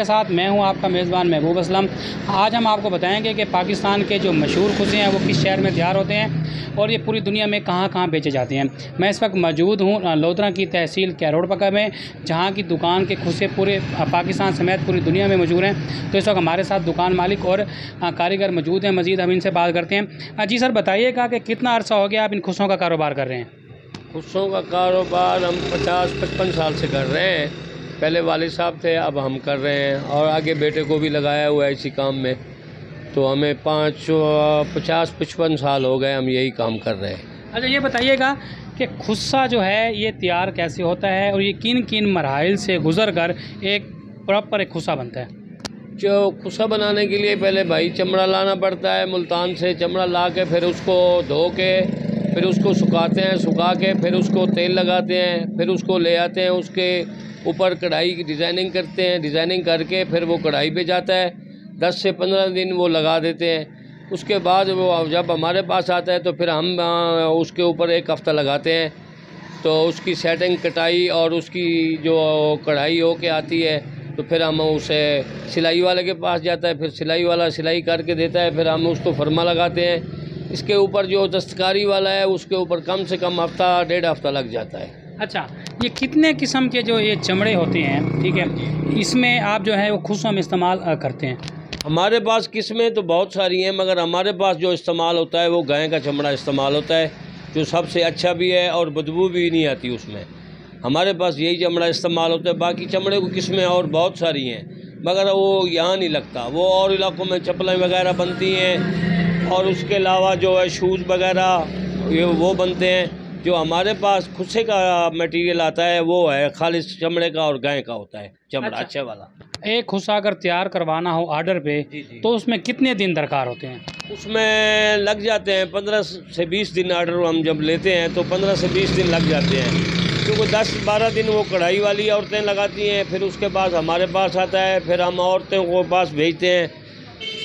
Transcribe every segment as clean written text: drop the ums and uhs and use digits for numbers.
साथ मैं हूं आपका मेज़बान महबूब असलम। आज हम आपको बताएंगे कि पाकिस्तान के जो मशहूर खुसे हैं वो किस शहर में तैयार होते हैं और ये पूरी दुनिया में कहां कहां बेचे जाते हैं। मैं इस वक्त मौजूद हूं लोधरा की तहसील कैरोड़पका में, जहां की दुकान के खुसे पूरे पाकिस्तान समेत पूरी दुनिया में मशहूर हैं। तो इस वक्त हमारे साथ दुकान मालिक और कारीगर मौजूद हैं। मज़ीद हम इनसे बात करते हैं। जी सर, बताइएगा कि कितना अर्सा हो गया आप इन खुसों का कारोबार कर रहे हैं? खुशों का कारोबार हम 50-55 साल से कर रहे हैं। पहले वालिद साहब थे, अब हम कर रहे हैं और आगे बेटे को भी लगाया हुआ है इसी काम में। तो हमें 50-55 साल हो गए, हम यही काम कर रहे हैं। अच्छा, ये बताइएगा कि खुस्सा जो है ये तैयार कैसे होता है और ये किन किन मराहिल से गुजर कर एक प्रॉपर एक खुस्सा बनता है? जो खुस्सा बनाने के लिए पहले भाई चमड़ा लाना पड़ता है, मुल्तान से चमड़ा ला के फिर उसको धो के फिर उसको सुखाते हैं, सुखा के फिर उसको तेल लगाते हैं, फिर उसको ले आते हैं, उसके ऊपर कढ़ाई की डिज़ाइनिंग करते हैं, डिज़ाइनिंग करके फिर वो कढ़ाई पे जाता है। 10 से 15 दिन वो लगा देते हैं। उसके बाद वो जब हमारे पास आता है तो फिर हम उसके ऊपर 1 हफ़्ता लगाते हैं। तो उसकी सेटिंग, कटाई और उसकी जो कढ़ाई हो के आती है तो फिर हम उसे सिलाई वाले के पास जाता है, फिर सिलाई वाला सिलाई करके देता है, फिर हम उसको फरमा लगाते हैं। इसके ऊपर जो दस्तकारी वाला है उसके ऊपर कम से कम हफ्ता 1.5 हफ्ता लग जाता है। अच्छा, ये कितने किस्म के जो ये चमड़े होते हैं, ठीक है, इसमें आप जो है वो खुसों में इस्तेमाल करते हैं? हमारे पास किस्में तो बहुत सारी हैं, मगर हमारे पास जो इस्तेमाल होता है वो गाय का चमड़ा इस्तेमाल होता है, जो सबसे अच्छा भी है और बदबू भी नहीं आती उसमें। हमारे पास यही चमड़ा इस्तेमाल होता है। बाकी चमड़े को किस्में और बहुत सारी हैं, मगर वो यहाँ नहीं लगता। वो और इलाकों में चप्पलें वगैरह बनती हैं और उसके अलावा जो है शूज़ वगैरह ये वो बनते हैं। जो हमारे पास खुस्से का मटेरियल आता है वो है खालिस चमड़े का और गाय का होता है चमड़ा। अच्छा, अच्छे वाला। एक खुस्सा अगर तैयार करवाना हो आर्डर पे जी। तो उसमें कितने दिन दरकार होते हैं? उसमें लग जाते हैं 15 से 20 दिन। आर्डर हम जब लेते हैं तो 15 से 20 दिन लग जाते हैं, क्योंकि 10-12 दिन वो कढ़ाई वाली औरतें लगाती हैं, फिर उसके बाद हमारे पास आता है, फिर हम औरतों को पास भेजते हैं,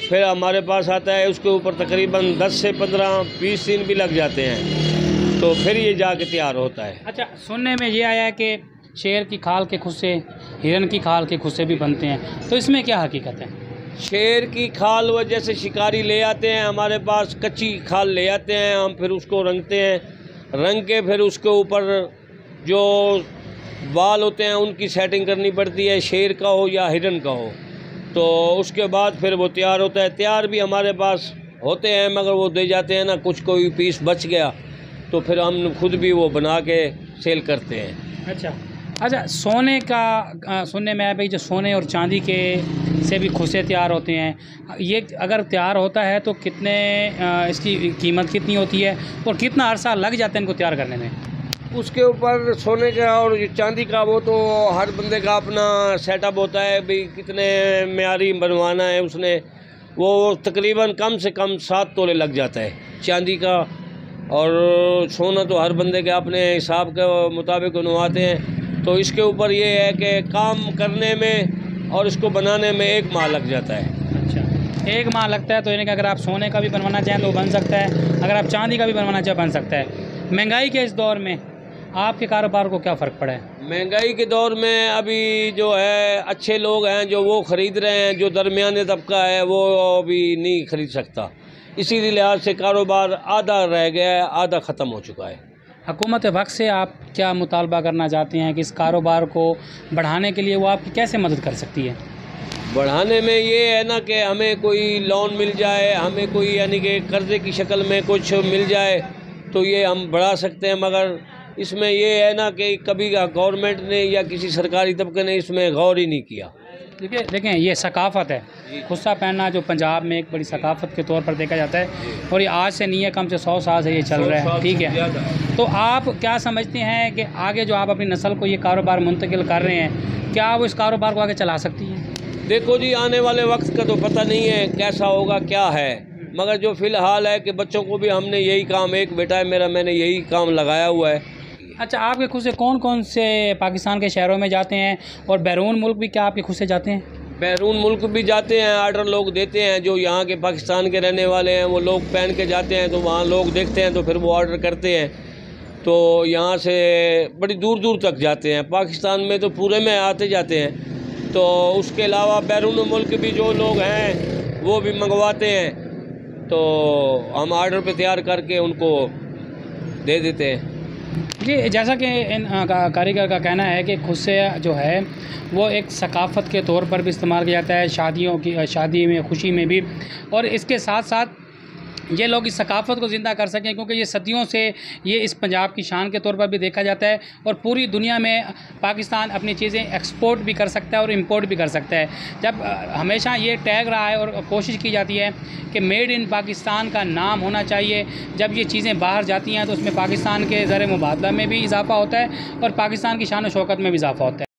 फिर हमारे पास आता है, उसके ऊपर तकरीबन 10 से 15-20 दिन भी लग जाते हैं, तो फिर ये जाके तैयार होता है। अच्छा, सुनने में ये आया है कि शेर की खाल के खुस्से, हिरन की खाल के खुस्से भी बनते हैं, तो इसमें क्या हकीकत है? शेर की खाल वो जैसे शिकारी ले आते हैं हमारे पास, कच्ची खाल ले आते हैं, हम फिर उसको रंगते हैं, रंग के फिर उसके ऊपर जो बाल होते हैं उनकी सेटिंग करनी पड़ती है, शेर का हो या हिरन का हो। तो उसके बाद फिर वो तैयार होता है। तैयार भी हमारे पास होते हैं, मगर वो दे जाते हैं ना, कुछ कोई पीस बच गया तो फिर हम खुद भी वो बना के सेल करते हैं। अच्छा, सोने का सुनने में आया भाई, जो सोने और चांदी के से भी खुसे तैयार होते हैं, ये अगर तैयार होता है तो कितने इसकी कीमत कितनी होती है और कितना अरसा लग जाता है इनको तैयार करने में? उसके ऊपर सोने का और चांदी का वो तो हर बंदे का अपना सेटअप होता है, भाई कितने मेयारी बनवाना है उसने। वो तकरीबन कम से कम 7 तोले लग जाता है चांदी का, और सोना तो हर बंदे के अपने हिसाब के मुताबिक बनवाते हैं। तो इसके ऊपर ये है कि काम करने में और इसको बनाने में 1 माह लग जाता है। अच्छा, 1 माह लगता है, तो यानी कि अगर आप सोने का भी बनवाना चाहें तो बन सकता है, अगर आप चांदी का भी बनवाना चाहें बन सकता है। महंगाई के इस दौर में आपके कारोबार को क्या फ़र्क पड़ा है? महंगाई के दौर में अभी जो है अच्छे लोग हैं जो वो ख़रीद रहे हैं, जो दरमियाने तबका है वो अभी नहीं ख़रीद सकता। इसी लिहाज से कारोबार आधा रह गया है, आधा ख़त्म हो चुका है। हुकूमत वक्त से आप क्या मुतालबा करना चाहते हैं कि इस कारोबार को बढ़ाने के लिए वो आपकी कैसे मदद कर सकती है? बढ़ाने में ये है ना कि हमें कोई लोन मिल जाए, हमें कोई यानी कि कर्ज़े की शक्ल में कुछ मिल जाए तो ये हम बढ़ा सकते हैं। मगर इसमें ये है ना कि कभी गवर्नमेंट ने या किसी सरकारी तबके ने इसमें गौर ही नहीं किया। देखें ये सकाफ़त है, खुस्सा पहनना जो पंजाब में एक बड़ी सकाफ़त के तौर पर देखा जाता है, और ये आज से नहीं है, कम से 100 साल से ये चल रहा है, ठीक है। तो आप क्या समझते हैं कि आगे जो आप अपनी नस्ल को ये कारोबार मुंतकिल कर रहे हैं, क्या वो इस कारोबार को आगे चला सकती हैं? देखो जी, आने वाले वक्त का तो पता नहीं है कैसा होगा, क्या है, मगर जो फ़िलहाल है कि बच्चों को भी हमने यही काम, एक बेटा है मेरा, मैंने यही काम लगाया हुआ है। अच्छा, आपके खुस्से कौन कौन से पाकिस्तान के शहरों में जाते हैं और बैरून मुल्क भी क्या आपके खुस्से जाते हैं? बैरून मुल्क भी जाते हैं, आर्डर लोग देते हैं, जो यहाँ के पाकिस्तान के रहने वाले हैं वो लोग पहन के जाते हैं, तो वहाँ लोग देखते हैं तो फिर वो ऑर्डर करते हैं। तो यहाँ से बड़ी दूर दूर तक जाते हैं, पाकिस्तान में तो पूरे में आते जाते हैं। तो उसके अलावा बैरून मुल्क भी जो लोग हैं वो भी मंगवाते हैं, तो हम आर्डर पे तैयार करके उनको दे देते हैं। जी, जैसा कि इन कारीगर का कहना है कि खुद से जो है वो एक सकाफ़त के तौर पर भी इस्तेमाल किया जाता है, शादी में, खुशी में भी, और इसके साथ साथ ये लोग इस सकाफ़त को ज़िंदा कर सकें, क्योंकि ये सदियों से ये इस पंजाब की शान के तौर पर भी देखा जाता है, और पूरी दुनिया में पाकिस्तान अपनी चीज़ें एक्सपोर्ट भी कर सकता है और इंपोर्ट भी कर सकता है। जब हमेशा ये टैग रहा है और कोशिश की जाती है कि मेड इन पाकिस्तान का नाम होना चाहिए। जब ये चीज़ें बाहर जाती हैं तो उसमें पाकिस्तान के ज़र मुबादला में भी इजाफ़ा होता है और पाकिस्तान की शान और शौकत में भी इजाफ़ा होता है।